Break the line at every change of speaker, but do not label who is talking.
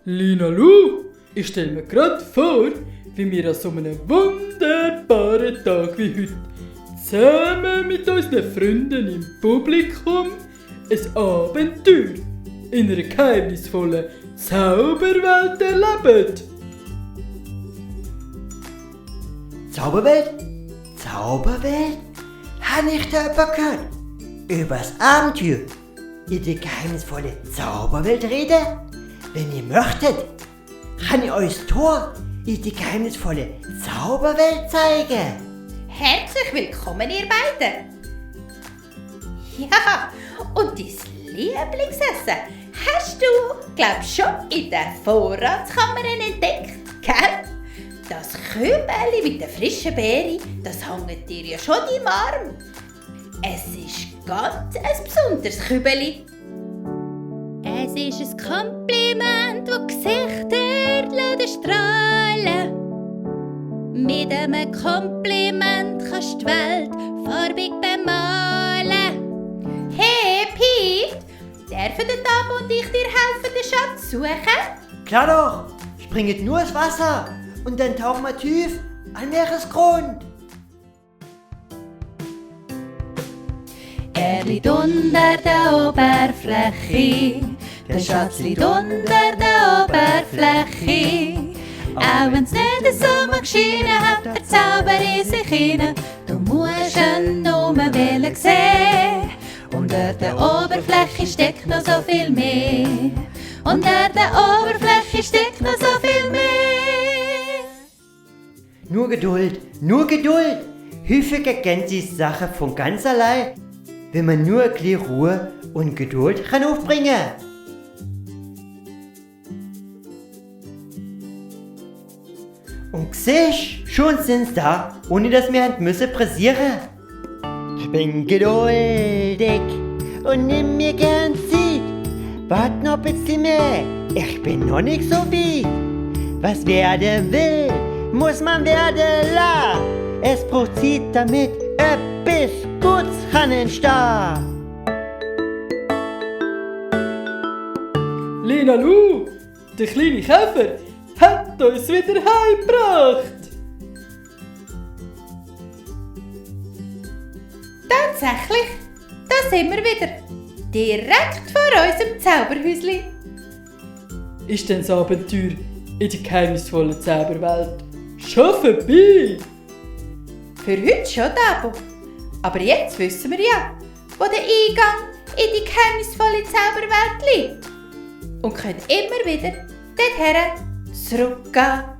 Lina Lu, ich stelle mir gerade vor, wie wir an so einem wunderbaren Tag wie heute zusammen mit unseren Freunden im Publikum ein Abenteuer in einer geheimnisvollen Zauberwelt erleben.
Zauberwelt? Zauberwelt? Habe ich da etwas gehört? Übers Abenteuer in die geheimnisvolle Zauberwelt reden? Wenn ihr möchtet, kann ich euch das Tor in die geheimnisvolle Zauberwelt zeigen.
Herzlich willkommen, ihr beiden. Ja, und dein Lieblingsessen hast du, glaub schon, in der Vorratskammer entdeckt, gell? Das Kübeli mit der frischen Beere, das hängt dir ja schon im Arm. Es ist ganz ein besonderes Kübeli. Es ist ein Kompliment, das Gesichter strahlen. Mit einem Kompliment kannst du die Welt farbig bemalen. Hey, Piet, dürfen der Dame und ich dir helfen, den Schatz suchen?
Klar doch, springet nur ins Wasser und dann tauchen wir tief an Meeresgrund.
Er liegt unter der Oberfläche, der Schatz liegt unter der Oberfläche. Auch wenn's nicht so mal geschienen hat, der Zauber in sich hinein. Du musst ihn nur wollen sehen. Unter der Oberfläche steckt noch so viel mehr. Unter der Oberfläche steckt noch so viel mehr.
Nur Geduld, nur Geduld. Häufig erkennt die Sache von ganz allein, wenn man nur ein bisschen Ruhe und Geduld kann aufbringen. Und siehst, schon sind's da, ohne dass wir müssen pressieren. Ich bin geduldig und nimm mir gern Zeit. Wart noch ein bisschen mehr, ich bin noch nicht so weit. Was werden will, muss man werden lassen. Es braucht Zeit, damit etwas Gutes kann entstehen.
Lina Lu, der kleine Käfer, hat uns wieder heimgebracht.
Tatsächlich, da sind wir wieder. Direkt vor unserem Zauberhäuschen.
Ist denn das Abenteuer in der geheimnisvollen Zauberwelt schon vorbei?
Für heute schon, Dabo. Aber jetzt wissen wir ja, wo der Eingang in die geheimnisvolle Zauberwelt liegt. Und können immer wieder dorthin zurückgehen.